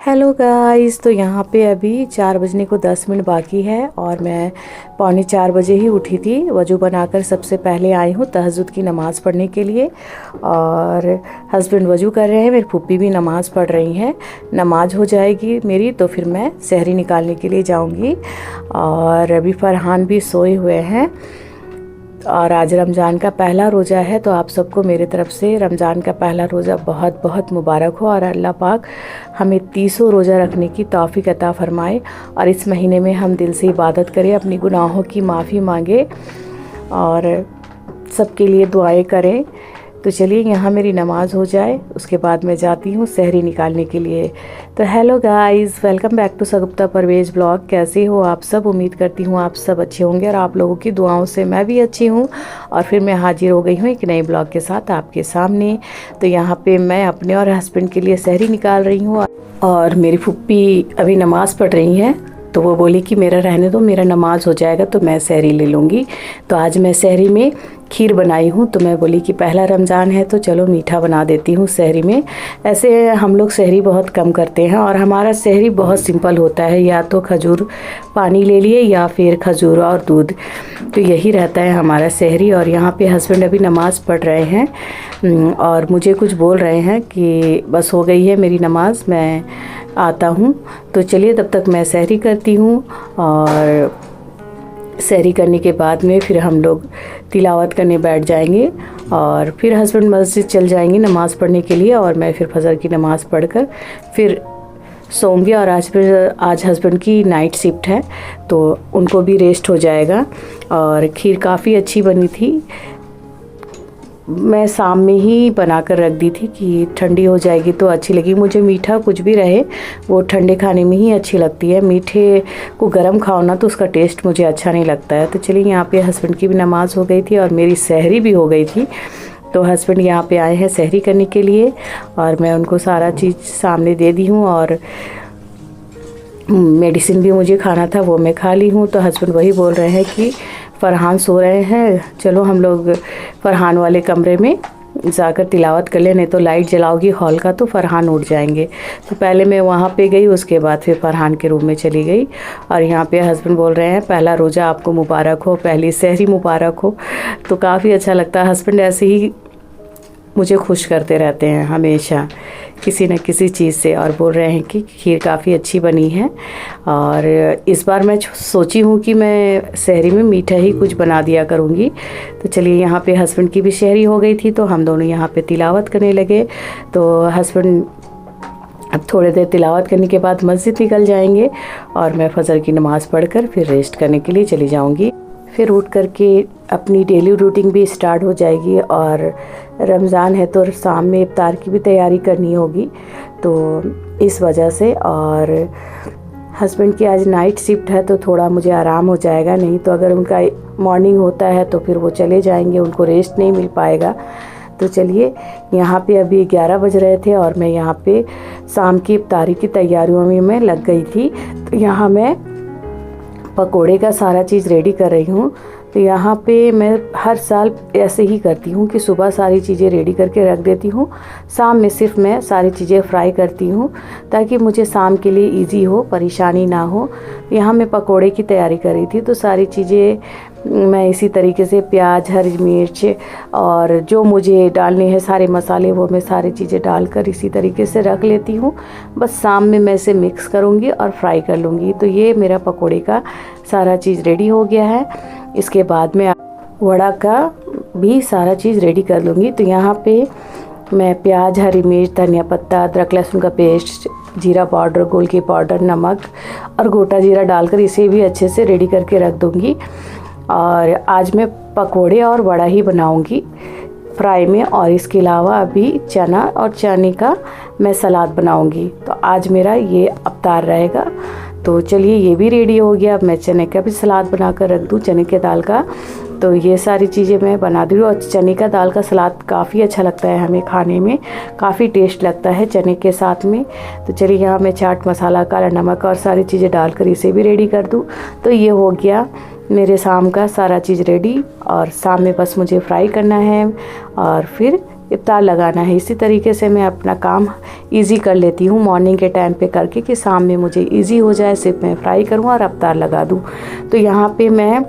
Hello guys, तो यहाँ पे अभी 4 बजने को 10 मिनट बाकी है और मैं 3:45 बजे ही उठी थी। वज़ू बनाकर सबसे पहले आई हूँ तहज्जुद की नमाज़ पढ़ने के लिए और हस्बैंड वज़ू कर रहे हैं, मेरी फूफी भी नमाज़ पढ़ रही हैं। नमाज हो जाएगी मेरी तो फिर मैं सहरी निकालने के लिए जाऊँगी। और अभी फरहान भी सोए हुए हैं और आज रमज़ान का पहला रोज़ा है, तो आप सबको मेरे तरफ़ से रमज़ान का पहला रोज़ा बहुत बहुत मुबारक हो और अल्लाह पाक हमें 30 रोज़ा रखने की तौफ़ीक अता फ़रमाए और इस महीने में हम दिल से इबादत करें, अपनी गुनाहों की माफ़ी मांगे और सबके लिए दुआएं करें। तो चलिए यहाँ मेरी नमाज़ हो जाए, उसके बाद मैं जाती हूँ सहरी निकालने के लिए। तो hello guys, welcome back to Sagupta Parvez blog. कैसे हो आप सब? उम्मीद करती हूँ आप सब अच्छे होंगे और आप लोगों की दुआओं से मैं भी अच्छी हूँ। और फिर मैं हाजिर हो गई हूँ एक नए ब्लॉग के साथ आपके सामने। तो यहाँ पे मैं अपने और हस्बैंड के लिए सहरी निकाल रही हूँ और मेरी फुप्पी अभी नमाज़ पढ़ रही हैं, तो वो बोली कि मेरा रहने दो, मेरा नमाज हो जाएगा तो मैं सहरी ले लूँगी। तो आज मैं सहरी में खीर बनाई हूँ, तो मैं बोली कि पहला रमज़ान है तो चलो मीठा बना देती हूँ सहरी में। ऐसे हम लोग सहरी बहुत कम करते हैं और हमारा सहरी बहुत सिंपल होता है, या तो खजूर पानी ले लिए या फिर खजूर और दूध, तो यही रहता है हमारा सहरी। और यहाँ पे हस्बैंड अभी नमाज़ पढ़ रहे हैं और मुझे कुछ बोल रहे हैं कि बस हो गई है मेरी नमाज़, मैं आता हूँ। तो चलिए तब तक मैं सहरी करती हूँ और सहरी करने के बाद में फिर हम लोग तिलावत करने बैठ जाएंगे और फिर हस्बैंड मस्जिद चल जाएंगे नमाज़ पढ़ने के लिए और मैं फिर फजर की नमाज़ पढ़कर फिर सोऊंगी। और आज हस्बैंड की नाइट शिफ्ट है तो उनको भी रेस्ट हो जाएगा। और खीर काफ़ी अच्छी बनी थी, मैं शाम में ही बना कर रख दी थी कि ठंडी हो जाएगी तो अच्छी लगी। मुझे मीठा कुछ भी रहे वो ठंडे खाने में ही अच्छी लगती है, मीठे को गर्म खाओ ना तो उसका टेस्ट मुझे अच्छा नहीं लगता है। तो चलिए यहाँ पे हस्बैंड की भी नमाज़ हो गई थी और मेरी सहरी भी हो गई थी। तो हस्बैंड यहाँ पे आए हैं सहरी करने के लिए और मैं उनको सारा चीज़ सामने दे दी हूँ और मेडिसिन भी मुझे खाना था वो मैं खा ली हूँ। तो हस्बैंड वही बोल रहे हैं कि फरहान सो रहे हैं, चलो हम लोग फरहान वाले कमरे में जाकर तिलावत कर ले, नहीं तो लाइट जलाओगी हॉल का तो फरहान उठ जाएंगे। तो पहले मैं वहाँ पे गई, उसके बाद फिर फरहान के रूम में चली गई। और यहाँ पे हस्बैंड बोल रहे हैं पहला रोज़ा आपको मुबारक हो, पहली सहरी मुबारक हो। तो काफ़ी अच्छा लगता है, हस्बैंड ऐसे ही मुझे खुश करते रहते हैं हमेशा किसी न किसी चीज़ से। और बोल रहे हैं कि खीर काफ़ी अच्छी बनी है और इस बार मैं सोची हूँ कि मैं सहरी में मीठा ही कुछ बना दिया करूँगी। तो चलिए यहाँ पे हस्बैंड की भी सहरी हो गई थी तो हम दोनों यहाँ पे तिलावत करने लगे। तो हस्बैंड अब थोड़ी देर तिलावत करने के बाद मस्जिद निकल जाएंगे और मैं फजर की नमाज़ पढ़कर फिर रेस्ट करने के लिए चली जाऊँगी। फिर उठ करके अपनी डेली रूटीन भी स्टार्ट हो जाएगी और रमज़ान है तो शाम में इफ्तार की भी तैयारी करनी होगी, तो इस वजह से। और हस्बैंड की आज नाइट शिफ्ट है तो थोड़ा मुझे आराम हो जाएगा, नहीं तो अगर उनका मॉर्निंग होता है तो फिर वो चले जाएंगे, उनको रेस्ट नहीं मिल पाएगा। तो चलिए यहाँ पे अभी 11 बज रहे थे और मैं यहाँ पे शाम की इफ्तारी की तैयारियों में मैं लग गई थी। तो यहाँ मैं पकोड़े का सारा चीज़ रेडी कर रही हूँ। तो यहाँ पे मैं हर साल ऐसे ही करती हूँ कि सुबह सारी चीज़ें रेडी करके रख देती हूँ, शाम में सिर्फ मैं सारी चीज़ें फ्राई करती हूँ ताकि मुझे शाम के लिए इजी हो, परेशानी ना हो। यहाँ मैं पकोड़े की तैयारी कर रही थी तो सारी चीज़ें मैं इसी तरीके से प्याज, हरी मिर्च और जो मुझे डालने हैं सारे मसाले वो मैं सारी चीज़ें डालकर इसी तरीके से रख लेती हूँ। बस शाम में मैं इसे मिक्स करूँगी और फ्राई कर लूँगी। तो ये मेरा पकोड़े का सारा चीज़ रेडी हो गया है। इसके बाद में वड़ा का भी सारा चीज़ रेडी कर लूँगी। तो यहाँ पे मैं प्याज, हरी मिर्च, धनिया पत्ता, अदरक लहसुन का पेस्ट, जीरा पाउडर, गोलकी पाउडर, नमक और गोटा जीरा डालकर इसे भी अच्छे से रेडी करके रख दूँगी। और आज मैं पकोड़े और वड़ा ही बनाऊँगी फ्राई में, और इसके अलावा अभी चना और चने का मैं सलाद बनाऊँगी। तो आज मेरा ये अवतार रहेगा। तो चलिए ये भी रेडी हो गया, अब मैं चने का भी सलाद बना कर रख दूँ, चने के दाल का। तो ये सारी चीज़ें मैं बना दी हूँ और चने का दाल का सलाद काफ़ी अच्छा लगता है हमें खाने में, काफ़ी टेस्ट लगता है चने के साथ में। तो चलिए यहाँ मैं चाट मसाला, काला नमक और सारी चीज़ें डालकर इसे भी रेडी कर दूँ। तो ये हो गया मेरे शाम का सारा चीज़ रेडी और शाम में बस मुझे फ्राई करना है और फिर इफ्तार लगाना है। इसी तरीके से मैं अपना काम इजी कर लेती हूँ मॉर्निंग के टाइम पे करके, कि शाम में मुझे इजी हो जाए, सिर्फ मैं फ्राई करूँ और इफ्तार लगा दूँ। तो यहाँ पे मैं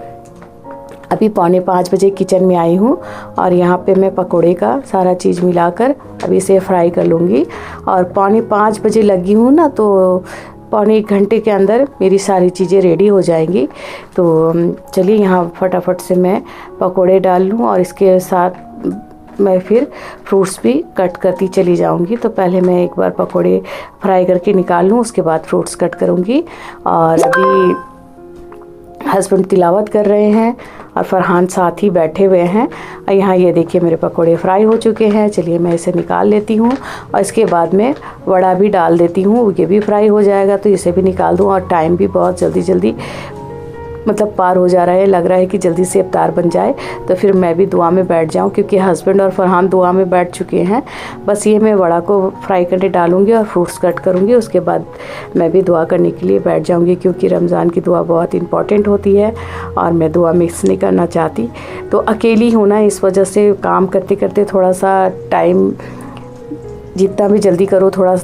अभी 4:45 बजे किचन में आई हूँ और यहाँ पे मैं पकोड़े का सारा चीज़ मिलाकर अभी इसे फ्राई कर लूँगी। और 4:45 बजे लगी हूँ ना, तो पौने 1 घंटे के अंदर मेरी सारी चीज़ें रेडी हो जाएंगी। तो चलिए यहाँ फटाफट से मैं पकोड़े डाल लूँ और इसके साथ मैं फिर फ्रूट्स भी कट करती चली जाऊंगी। तो पहले मैं एक बार पकोड़े फ्राई करके निकाल लूँ, उसके बाद फ्रूट्स कट करूँगी। और अभी हस्बैंड तिलावत कर रहे हैं और फरहान साथ ही बैठे हुए हैं। और यहाँ ये देखिए मेरे पकोड़े फ्राई हो चुके हैं। चलिए मैं इसे निकाल लेती हूँ और इसके बाद में वड़ा भी डाल देती हूँ, ये भी फ्राई हो जाएगा, तो इसे भी निकाल दूँ। और टाइम भी बहुत जल्दी मतलब पार हो जा रहा है, लग रहा है कि जल्दी से इफ्तार बन जाए। तो फिर मैं भी दुआ में बैठ जाऊं, क्योंकि हस्बैंड और फरहान दुआ में बैठ चुके हैं। बस ये मैं वड़ा को फ्राई करके डालूंगी और फ्रूट्स कट करूंगी, उसके बाद मैं भी दुआ करने के लिए बैठ जाऊंगी, क्योंकि रमज़ान की दुआ बहुत इंपॉर्टेंट होती है और मैं दुआ मिक्स नहीं करना चाहती। तो अकेली हूँ ना, इस वजह से काम करते करते थोड़ा सा टाइम जितना भी जल्दी करो थोड़ा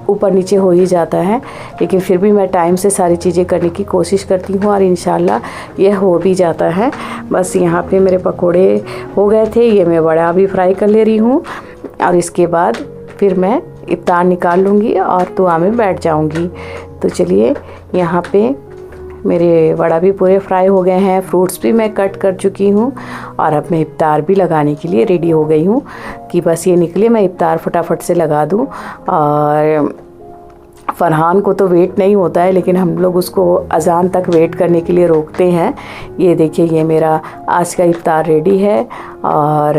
ऊपर नीचे हो ही जाता है, लेकिन फिर भी मैं टाइम से सारी चीज़ें करने की कोशिश करती हूँ और इंशाल्लाह यह हो भी जाता है। बस यहाँ पे मेरे पकोड़े हो गए थे, ये मैं वड़ा भी फ्राई कर ले रही हूँ और इसके बाद फिर मैं इफ्तार निकाल लूँगी और दुआ में बैठ जाऊँगी। तो चलिए यहाँ पे मेरे वड़ा भी पूरे फ्राई हो गए हैं, फ्रूट्स भी मैं कट कर चुकी हूँ और अब मैं इफ्तार भी लगाने के लिए रेडी हो गई हूँ कि बस ये निकले मैं इफ्तार फटाफट से लगा दूँ। और फरहान को तो वेट नहीं होता है, लेकिन हम लोग उसको अजान तक वेट करने के लिए रोकते हैं। ये देखिए ये मेरा आज का इफ्तार रेडी है और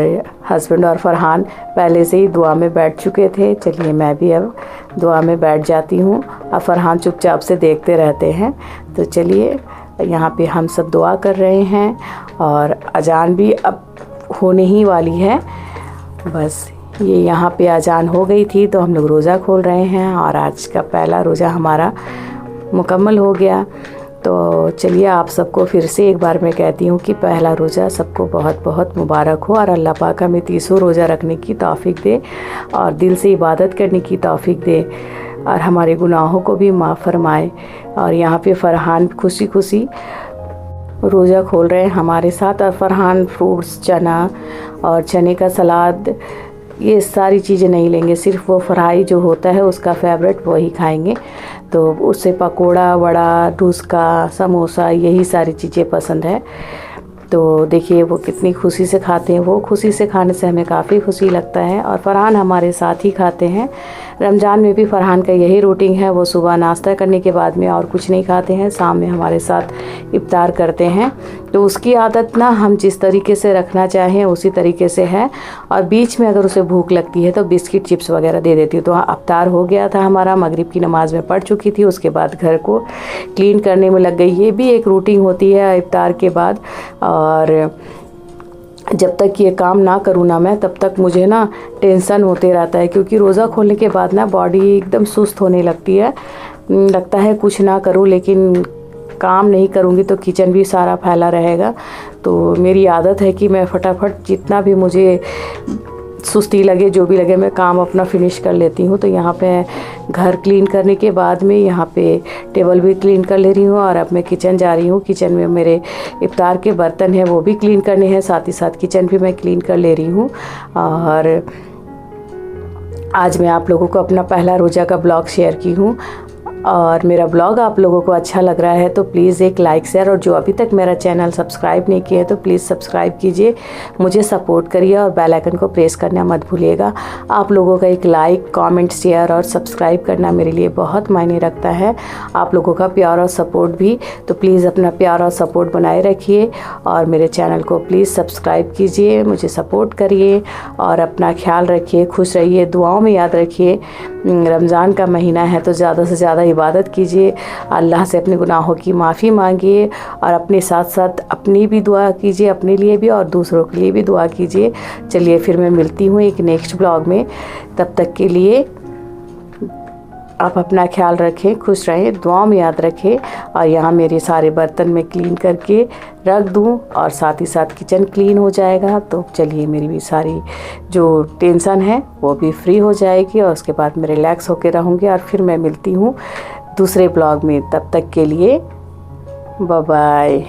हस्बैंड और फरहान पहले से ही दुआ में बैठ चुके थे। चलिए मैं भी अब दुआ में बैठ जाती हूँ। अब फरहान चुपचाप से देखते रहते हैं। तो चलिए यहाँ पे हम सब दुआ कर रहे हैं और अजान भी अब होने ही वाली है। बस ये यहाँ पे अजान हो गई थी तो हम लोग रोज़ा खोल रहे हैं और आज का पहला रोज़ा हमारा मुकम्मल हो गया। तो चलिए आप सबको फिर से एक बार मैं कहती हूँ कि पहला रोज़ा सबको बहुत बहुत मुबारक हो और अल्लाह पाक हमें 30 रोज़ा रखने की तौफीक दे और दिल से इबादत करने की तौफीक दे और हमारे गुनाहों को भी माफ़ फरमाए। और यहाँ पे फरहान खुशी खुशी रोज़ा खोल रहे हैं हमारे साथ। और फरहान फ्रूट्स, चना और चने का सलाद, ये सारी चीज़ें नहीं लेंगे, सिर्फ वो फ्राई जो होता है उसका फेवरेट वही खाएंगे। तो उससे पकोड़ा, वड़ा, डूसका, समोसा, यही सारी चीज़ें पसंद है। तो देखिए वो कितनी खुशी से खाते हैं, वो खुशी से खाने से हमें काफ़ी खुशी लगता है। और फरहान हमारे साथ ही खाते हैं। रमज़ान में भी फरहान का यही रूटीन है, वो सुबह नाश्ता करने के बाद में और कुछ नहीं खाते हैं, शाम में हमारे साथ इफ्तार करते हैं। तो उसकी आदत ना हम जिस तरीके से रखना चाहें उसी तरीके से है। और बीच में अगर उसे भूख लगती है तो बिस्किट, चिप्स वगैरह दे देती हूँ। तो इफ्तार हो गया था हमारा, मगरिब की नमाज़ में पढ़ चुकी थी, उसके बाद घर को क्लीन करने में लग गई। ये भी एक रूटीन होती है इफ्तार के बाद। और जब तक ये काम ना करूँ ना मैं, तब तक मुझे ना टेंशन होते रहता है, क्योंकि रोज़ा खोलने के बाद ना बॉडी एकदम सुस्त होने लगती है, लगता है कुछ ना करूँ, लेकिन काम नहीं करूँगी तो किचन भी सारा फैला रहेगा। तो मेरी आदत है कि मैं फटाफट जितना भी मुझे सुस्ती लगे, जो भी लगे, मैं काम अपना फिनिश कर लेती हूँ। तो यहाँ पे घर क्लीन करने के बाद में यहाँ पे टेबल भी क्लीन कर ले रही हूँ और अब मैं किचन जा रही हूँ। किचन में मेरे इफ्तार के बर्तन हैं वो भी क्लीन करने हैं, साथ ही साथ किचन भी मैं क्लीन कर ले रही हूँ। और आज मैं आप लोगों को अपना पहला रोज़ा का ब्लॉग शेयर की हूँ और मेरा ब्लॉग आप लोगों को अच्छा लग रहा है तो प्लीज़ एक लाइक शेयर, और जो अभी तक मेरा चैनल सब्सक्राइब नहीं किया है तो प्लीज़ सब्सक्राइब कीजिए, मुझे सपोर्ट करिए और बेल आइकन को प्रेस करना मत भूलिएगा। आप लोगों का एक लाइक, कमेंट, शेयर और सब्सक्राइब करना मेरे लिए बहुत मायने रखता है। आप लोगों का प्यार और सपोर्ट भी, तो प्लीज़ अपना प्यार और सपोर्ट बनाए रखिए और मेरे चैनल को प्लीज़ सब्सक्राइब कीजिए, मुझे सपोर्ट करिए और अपना ख्याल रखिए, खुश रहिए, दुआओं में याद रखिए। रमज़ान का महीना है तो ज़्यादा से ज़्यादा इबादत कीजिए, अल्लाह से अपने गुनाहों की माफ़ी मांगिए और अपने साथ साथ अपनी भी दुआ कीजिए, अपने लिए भी और दूसरों के लिए भी दुआ कीजिए। चलिए फिर मैं मिलती हूँ एक नेक्स्ट ब्लॉग में, तब तक के लिए आप अपना ख्याल रखें, खुश रहें, दुआओं में याद रखें। और यहाँ मेरे सारे बर्तन मैं क्लीन करके रख दूँ और साथ ही साथ किचन क्लीन हो जाएगा। तो चलिए मेरी भी सारी जो टेंशन है वो भी फ्री हो जाएगी और उसके बाद मैं रिलैक्स होकर रहूँगी। और फिर मैं मिलती हूँ दूसरे ब्लॉग में। तब तक के लिए बाय बाय।